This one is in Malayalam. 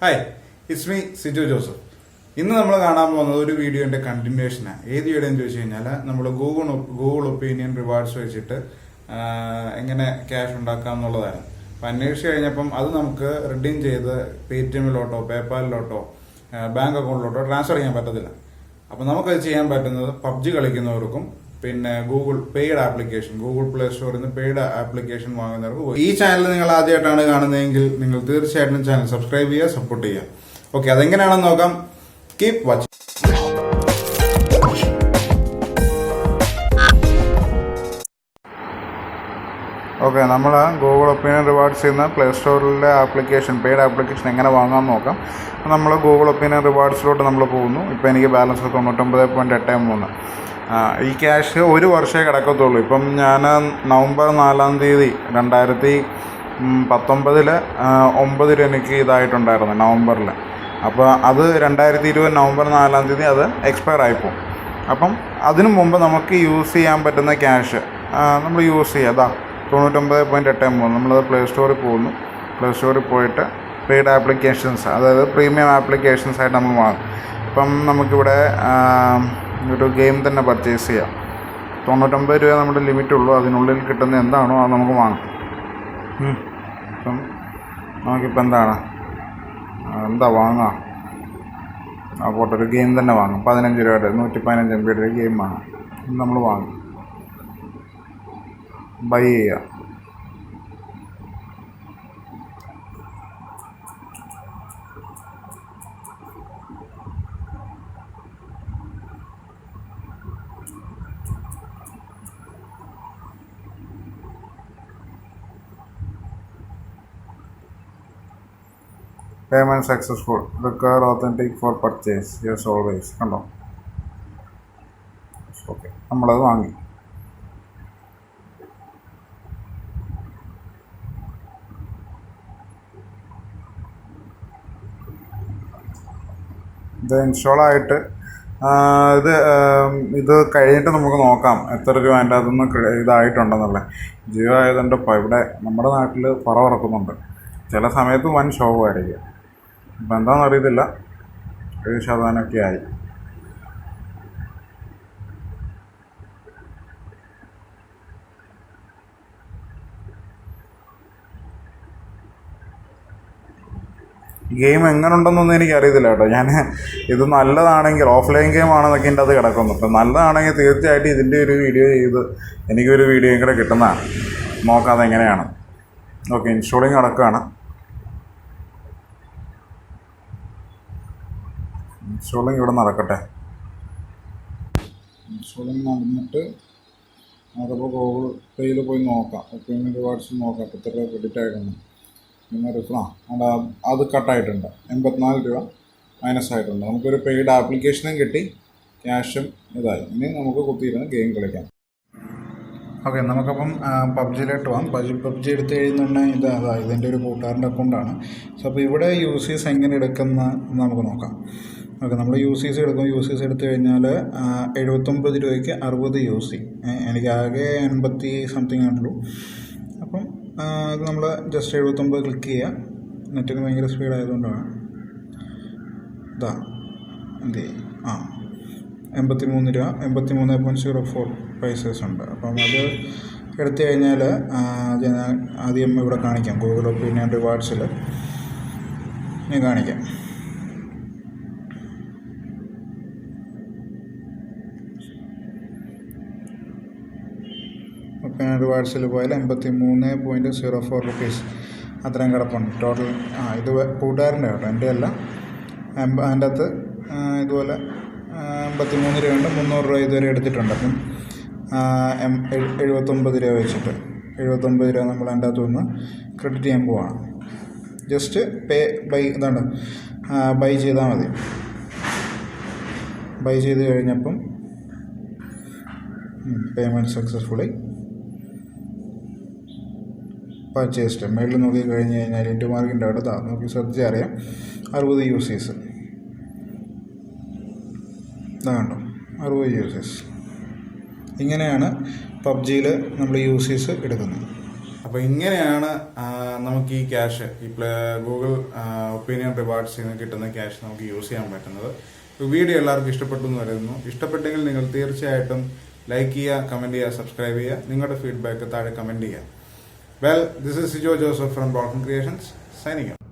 Hi, it's me Siju Joseph. ഇന്ന് നമ്മൾ കാണാൻ പോകുന്നത് ഒരു വീഡിയോന്റെ കണ്ടിന്യൂഷനാണ്. ഏത് വീഡിയോ എന്ന് ചോദിച്ചു കഴിഞ്ഞാൽ നമ്മൾ ഗൂഗിൾ ഒപ്പീനിയൻ റിവാർഡ്സ് വെച്ചിട്ട് എങ്ങനെ ക്യാഷ് ഉണ്ടാക്കാം എന്നുള്ളതാണ്. അപ്പം അന്വേഷിച്ച് കഴിഞ്ഞപ്പം അത് നമുക്ക് റിഡീം ചെയ്ത് പേടിഎമ്മിലോട്ടോ പേപ്പാലിലോട്ടോ ബാങ്ക് അക്കൗണ്ടിലോട്ടോ ട്രാൻസ്ഫർ ചെയ്യാൻ പറ്റത്തില്ല. അപ്പം നമുക്കത് ചെയ്യാൻ പറ്റുന്നത് പബ്ജി കളിക്കുന്നവർക്കും പിന്നെ Google paid application, Google play സ്റ്റോറിൽ നിന്ന് പെയ്ഡ് ആപ്ലിക്കേഷൻ വാങ്ങുന്നവർക്ക്. ഈ ചാനൽ നിങ്ങൾ ആദ്യമായിട്ടാണ് കാണുന്നതെങ്കിൽ നിങ്ങൾ തീർച്ചയായിട്ടും ചാനൽ സബ്സ്ക്രൈബ് ചെയ്യുക, സപ്പോർട്ട് ചെയ്യുക. ഓക്കെ, അതെങ്ങനെയാണെന്ന് നോക്കാം. Keep watching. ഓക്കെ, നമ്മൾ ഗൂഗിൾ ഒപ്പീനിയൻ റിവാർഡ്സ് ചെയ്യുന്ന പ്ലേ സ്റ്റോറിലെ ആപ്ലിക്കേഷൻ, പെയ്ഡ് ആപ്ലിക്കേഷൻ എങ്ങനെ വാങ്ങാമെന്ന് നോക്കാം. നമ്മൾ ഗൂഗിൾ ഒപ്പീനിയൻ റിവാർഡ്സിലോട്ട് നമ്മൾ പോകുന്നു. ഇപ്പോൾ എനിക്ക് ബാലൻസ് 99.83. ഈ ക്യാഷ് ഒരു വർഷമേ കിടക്കത്തുള്ളൂ. ഇപ്പം ഞാൻ നവംബർ 4 തീയതി 2019 9 രൂപ എനിക്ക് ഇതായിട്ടുണ്ടായിരുന്നു നവംബറിൽ. അപ്പോൾ അത് 2020 നവംബർ 4 തീയതി അത് എക്സ്പയർ ആയിപ്പോവും. അപ്പം അതിനു മുമ്പ് നമുക്ക് യൂസ് ചെയ്യാൻ പറ്റുന്ന ക്യാഷ് നമ്മൾ യൂസ് ചെയ്യുക. അതാ 99.83. നമ്മളത് പ്ലേ സ്റ്റോറിൽ പോകുന്നു. പ്ലേ സ്റ്റോറിൽ പോയിട്ട് പെയ്ഡ് ആപ്ലിക്കേഷൻസ്, അതായത് പ്രീമിയം ആപ്ലിക്കേഷൻസ് ആയിട്ട് നമ്മൾ വാങ്ങും. ഇപ്പം നമുക്കിവിടെ ഒരു ഗെയിം തന്നെ പർച്ചേസ് ചെയ്യാം. 99 രൂപ നമ്മുടെ ലിമിറ്റുള്ളൂ. അതിനുള്ളിൽ കിട്ടുന്ന എന്താണോ അത് നമുക്ക് വാങ്ങാം. ഇപ്പം നമുക്കിപ്പോൾ എന്താ വാങ്ങാം? പോട്ടെ, ഒരു ഗെയിം തന്നെ വാങ്ങും. 15 രൂപയുടെ 115 MB ഒരു ഗെയിം വാങ്ങാം. നമ്മൾ വാങ്ങും, ബൈ ചെയ്യുക. Payment successful, require authentic four purchase, yes always. കണ്ടോ? ഓക്കെ, നമ്മളത് വാങ്ങി. ഇത് ഇൻസ്റ്റാളായിട്ട് ഇത് കഴിഞ്ഞിട്ട് നമുക്ക് നോക്കാം എത്ര രൂപ അതിൻ്റെ അതൊന്ന് ഇതായിട്ടുണ്ടെന്നുള്ളത്. ജിയോ ആയതുകൊണ്ട് ഇപ്പോൾ ഇവിടെ നമ്മുടെ നാട്ടിൽ പറവറക്കുന്നുണ്ട്. ചില സമയത്ത് വൻ ഷോവായിരിക്കും. ഇപ്പം എന്താണെന്ന് അറിയത്തില്ല, 7% ആയി. ഗെയിം എങ്ങനെ ഉണ്ടെന്നൊന്നും എനിക്കറിയത്തില്ല കേട്ടോ. ഞാൻ ഇത് നല്ലതാണെങ്കിൽ, ഓഫ്ലൈൻ ഗെയിം ആണെന്നൊക്കെ എൻ്റെ അത് കിടക്കുന്നു. ഇപ്പം നല്ലതാണെങ്കിൽ തീർച്ചയായിട്ടും ഇതിൻ്റെ ഒരു വീഡിയോ ചെയ്ത് എനിക്കൊരു വീഡിയോയും കൂടെ കിട്ടുന്നതാണ്. നോക്കാം അതെങ്ങനെയാണ്. ഓക്കെ, ഇൻസ്റ്റാളിങ് നടക്കുകയാണ്. ഇൻസ്റ്റാളിങ് ഇവിടെ നടക്കട്ടെ. ഇൻസ്റ്റാളിങ് നടന്നിട്ട് അതപ്പോൾ ഗൂഗിൾ പേയിൽ പോയി നോക്കാം. ഒപ്പീനിയൻ റിവാർഡ്സ് നോക്കാം. അപ്പോൾ ഇത്ര രൂപ ക്രെഡിറ്റ് ആയിട്ടുണ്ട്. പിന്നെ അത് കട്ടായിട്ടുണ്ട്. 84 രൂപ മൈനസ് ആയിട്ടുണ്ട്. നമുക്കൊരു പെയ്ഡ് ആപ്ലിക്കേഷനും കിട്ടി, ക്യാഷും ഇതായി. ഇനി നമുക്ക് കുത്തിയിരുന്ന് ഗെയിം കളിക്കാം. ഓക്കെ, നമുക്കപ്പം പബ്ജിയിലോട്ട് പോകാം. പബ്ജി എടുത്ത് കഴിയുന്നുണ്ടെങ്കിൽ ഇതിൻ്റെ ഒരു കൂട്ടുകാരൻ്റെ അക്കൗണ്ടാണ്. സോ അപ്പോൾ ഇവിടെ യൂസേഴ്സ് എങ്ങനെ എടുക്കുന്ന നമുക്ക് നോക്കാം. ഓക്കെ, നമ്മൾ യൂസേഴ്സ് എടുക്കും. യൂസേഴ്സ് എടുത്തു കഴിഞ്ഞാൽ 79 രൂപയ്ക്ക് 60 യൂസ് ചെയ്യും. എനിക്ക് ആകെ 80 സംതിങ് ആണുള്ളൂ. അപ്പം ഇത് നമ്മൾ ജസ്റ്റ് 79 ക്ലിക്ക് ചെയ്യുക. നെറ്റിന് ഭയങ്കര സ്പീഡ് ആയതുകൊണ്ടാണ്. എന്ത് ചെയ്യും? 83 രൂപ 83.04 പൈസസ് ഉണ്ട്. അപ്പം അത് എടുത്തു കഴിഞ്ഞാൽ ആദ്യം ഇവിടെ കാണിക്കാം. ഗൂഗിൾ ഒപ്പീനിയൻ റിവാർഡ്സിൽ ഞാൻ കാണിക്കാം. ഒപ്പീനിയൻ റിവാർഡ്സിൽ പോയാൽ 83.04 റുപ്പീസ് അത്രയും കിടപ്പുണ്ട് ടോട്ടൽ. ഇത് കൂട്ടുകാരൻ്റെ കേട്ടോ, എൻ്റെ അല്ല. അതിൻ്റെ അകത്ത് ഇതുപോലെ 53 രൂപയുണ്ട്. 300 രൂപ ഇതുവരെ എടുത്തിട്ടുണ്ട്. അപ്പം 79 രൂപ വെച്ചിട്ട് 79 രൂപ നമ്മൾ അതിൻ്റെ അകത്ത് നിന്ന് ക്രെഡിറ്റ് ചെയ്യാൻ പോവാണ്. ജസ്റ്റ് ബൈ ചെയ്താൽ മതി. ബൈ ചെയ്ത് കഴിഞ്ഞപ്പം പേയ്മെൻറ്റ് സക്സസ്ഫുള്ളി പർച്ചേസ്ഡ്. മേളിൽ നോക്കി കഴിഞ്ഞ് കഴിഞ്ഞാൽ ഇൻറ്റു മാർക്കിൻ്റെ അവിടെ നോക്കി ശ്രദ്ധിച്ചാൽ അറിയാം 60 യൂസേഴ്സ്. കണ്ടോ, 60 യൂസേഴ്സ്. ഇങ്ങനെയാണ് പബ്ജിയിൽ നമ്മൾ യൂസേഴ്സ് എടുക്കുന്നത്. അപ്പോൾ ഇങ്ങനെയാണ് നമുക്ക് ഈ ക്യാഷ് ഈ ഗൂഗിൾ ഒപ്പീനിയൻ റിവാർഡ്സിൽ നിന്ന് കിട്ടുന്ന ക്യാഷ് നമുക്ക് യൂസ് ചെയ്യാൻ പറ്റുന്നത്. വീഡിയോ എല്ലാവർക്കും ഇഷ്ടപ്പെട്ടു എന്ന് കരുതുന്നു. ഇഷ്ടപ്പെട്ടെങ്കിൽ നിങ്ങൾ തീർച്ചയായിട്ടും ലൈക്ക് ചെയ്യുക, കമൻറ്റ് ചെയ്യുക, സബ്സ്ക്രൈബ് ചെയ്യുക, നിങ്ങളുടെ ഫീഡ്ബാക്ക് താഴെ കമൻറ്റ് ചെയ്യുക. Well, this is Sijo Joseph from Bolkan creations, signing out.